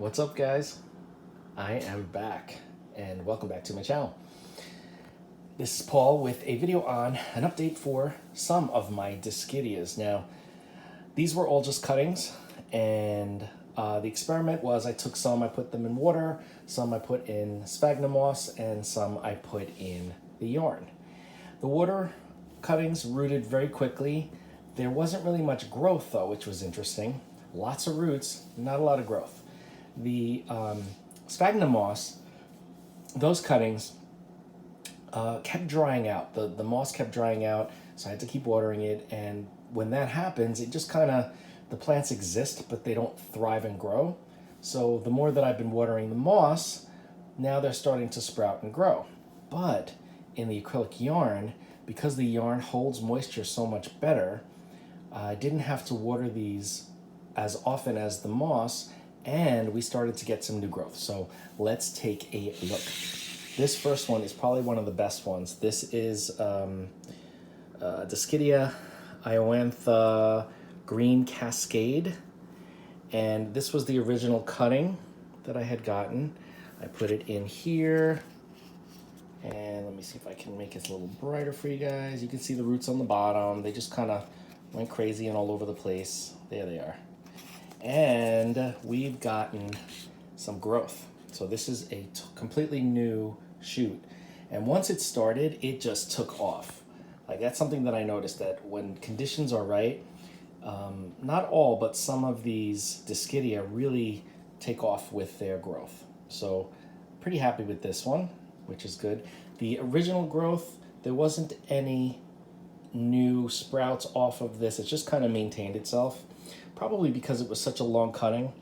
What's up, guys? I am back and welcome back to my channel. This is Paul with a video on an update for some of my Dischidias. Now, these were all just cuttings, and the experiment was I took some, I put them in water, some I put in sphagnum moss, and some I put in the yarn. The water cuttings rooted very quickly. There wasn't really much growth though, which was interesting. Lots of roots, not a lot of growth. The sphagnum moss, those cuttings kept drying out. The moss kept drying out, so I had to keep watering it. And when that happens, it just kind of, the plants exist, but they don't thrive and grow. So the more that I've been watering the moss, now they're starting to sprout and grow. But in the acrylic yarn, because the yarn holds moisture so much better, I didn't have to water these as often as the moss, and we started to get some new growth. So let's take a look. This first one is probably one of the best ones. This is Dischidia Iowantha Green Cascade, and this was the original cutting that I had gotten. I put it in here, and let me see if I can make it a little brighter for you guys. You can see the roots on the bottom. They just kind of went crazy and all over the place. There they are. And we've gotten some growth. So this is a completely new shoot. And once it started, it just took off. Like, that's something that I noticed, that when conditions are right, not all, but some of these Dischidia really take off with their growth. So pretty happy with this one, which is good. The original growth, there wasn't any new sprouts off of this. It just kind of maintained itself. Probably because it was such a long cutting.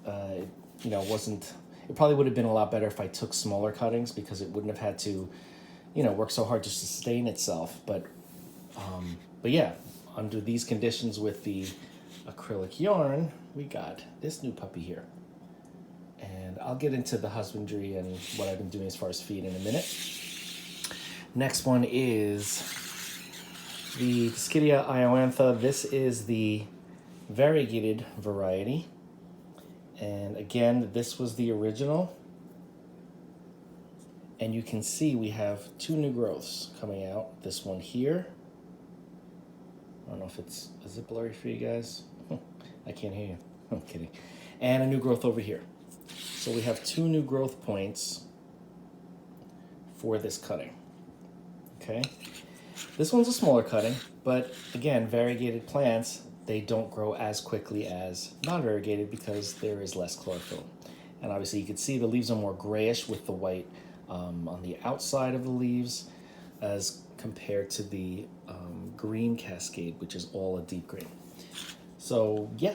It probably would have been a lot better if I took smaller cuttings, because it wouldn't have had to, work so hard to sustain itself. But yeah, under these conditions with the acrylic yarn, we got this new puppy here. And I'll get into the husbandry and what I've been doing as far as feed in a minute. Next one is the Dischidia Iowantha. This is the variegated variety, and again, this was the original, and you can see we have two new growths coming out. This one here, I don't know if is it blurry for you guys? I can't hear you. I'm kidding. And a new growth over here. So we have two new growth points for this cutting. Okay, this one's a smaller cutting, but again, variegated plants, they don't grow as quickly as non-variegated because there is less chlorophyll. And obviously you can see the leaves are more grayish with the white on the outside of the leaves as compared to the green cascade, which is all a deep green. So yeah,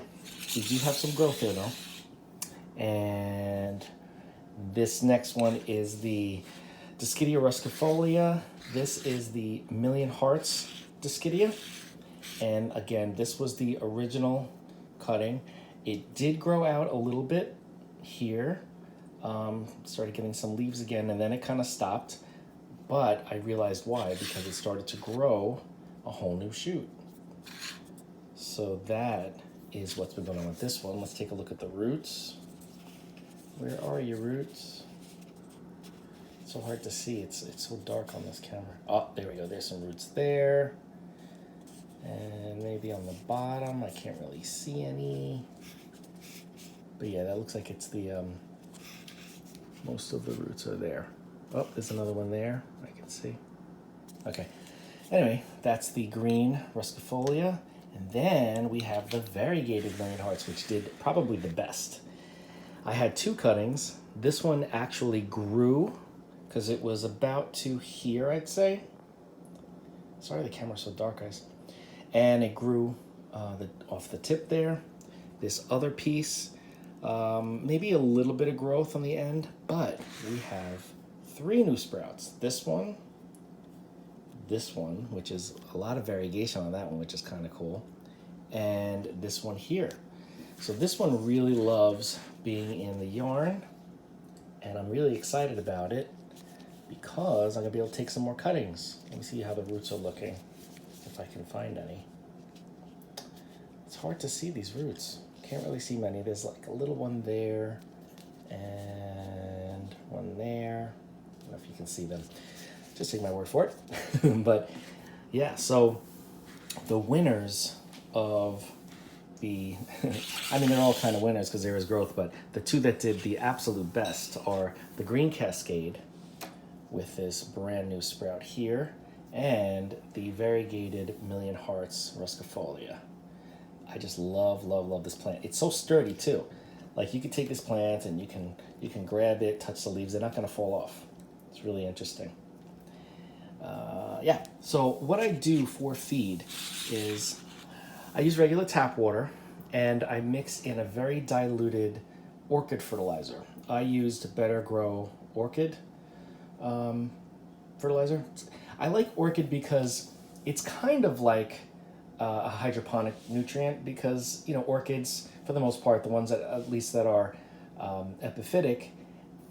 we do have some growth there though. And this next one is the Dischidia rustifolia. This is the Million Hearts Dischidia. And again, this was the original cutting. It did grow out a little bit here. Started getting some leaves again, and then it kind of stopped. But I realized why, because it started to grow a whole new shoot. So that is what's been going on with this one. Let's take a look at the roots. Where are your roots? It's so hard to see. It's so dark on this camera. Oh, there we go. There's some roots there. And maybe on the bottom, I can't really see any. But yeah, that looks like it's the, most of the roots are there. Oh, there's another one there, I can see. Okay, anyway, that's the green rustifolia. And then we have the variegated Million Hearts, which did probably the best. I had two cuttings. This one actually grew, because it was about to here, I'd say. Sorry, the camera's so dark, guys. And it grew off the tip there. This other piece, maybe a little bit of growth on the end, but we have three new sprouts. This one, which is a lot of variegation on that one, which is kind of cool, and this one here. So this one really loves being in the yarn, and I'm really excited about it because I'm gonna be able to take some more cuttings. Let me see how the roots are looking, if I can find any. It's hard to see these roots. Can't really see many. There's like a little one there and one there. I don't know if you can see them. Just take my word for it. But yeah, so the winners of the, I mean, they're all kind of winners because there is growth, but the two that did the absolute best are the Green Cascade with this brand new sprout here and the variegated Million Hearts ruscifolia. I just love, love, love this plant. It's so sturdy too. Like you can take this plant and you can grab it, touch the leaves, they're not gonna fall off. It's really interesting. Yeah, so what I do for feed is I use regular tap water and I mix in a very diluted orchid fertilizer. I used Better Grow orchid fertilizer. I like orchid because it's kind of like a hydroponic nutrient because, you know, orchids, for the most part, the ones that at least that are epiphytic,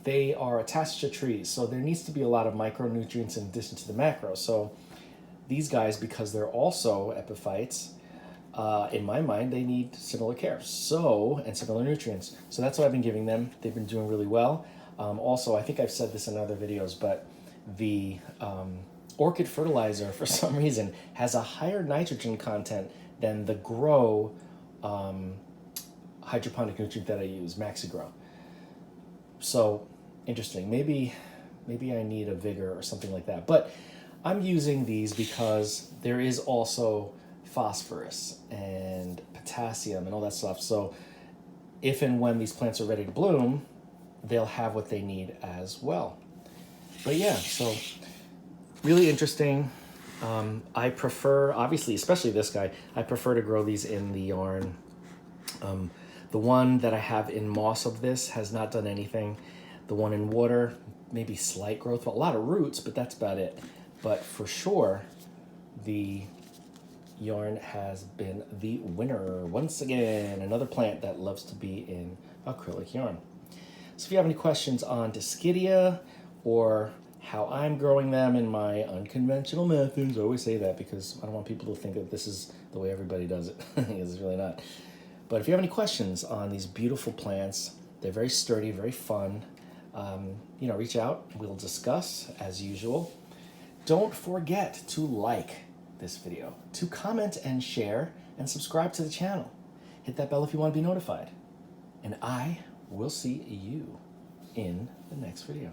they are attached to trees. So there needs to be a lot of micronutrients in addition to the macro. So these guys, because they're also epiphytes, in my mind, they need similar care. And similar nutrients. So that's what I've been giving them. They've been doing really well. Also, I think I've said this in other videos, but the orchid fertilizer, for some reason, has a higher nitrogen content than the Grow hydroponic nutrient that I use, MaxiGrow. So interesting. Maybe I need a Vigor or something like that. But I'm using these because there is also phosphorus and potassium and all that stuff. So if and when these plants are ready to bloom, they'll have what they need as well. But yeah, so really interesting. I prefer, obviously, especially this guy, I prefer to grow these in the yarn. The one that I have in moss of this has not done anything. The one in water, maybe slight growth, a lot of roots, but that's about it. But for sure, the yarn has been the winner. Once again, another plant that loves to be in acrylic yarn. So if you have any questions on Dischidia or how I'm growing them in my unconventional methods, I always say that because I don't want people to think that this is the way everybody does it. It's really not. But if you have any questions on these beautiful plants, they're very sturdy, very fun, you know, reach out. We'll discuss as usual. Don't forget to like this video, to comment and share, and subscribe to the channel. Hit that bell if you want to be notified. And I will see you in the next video.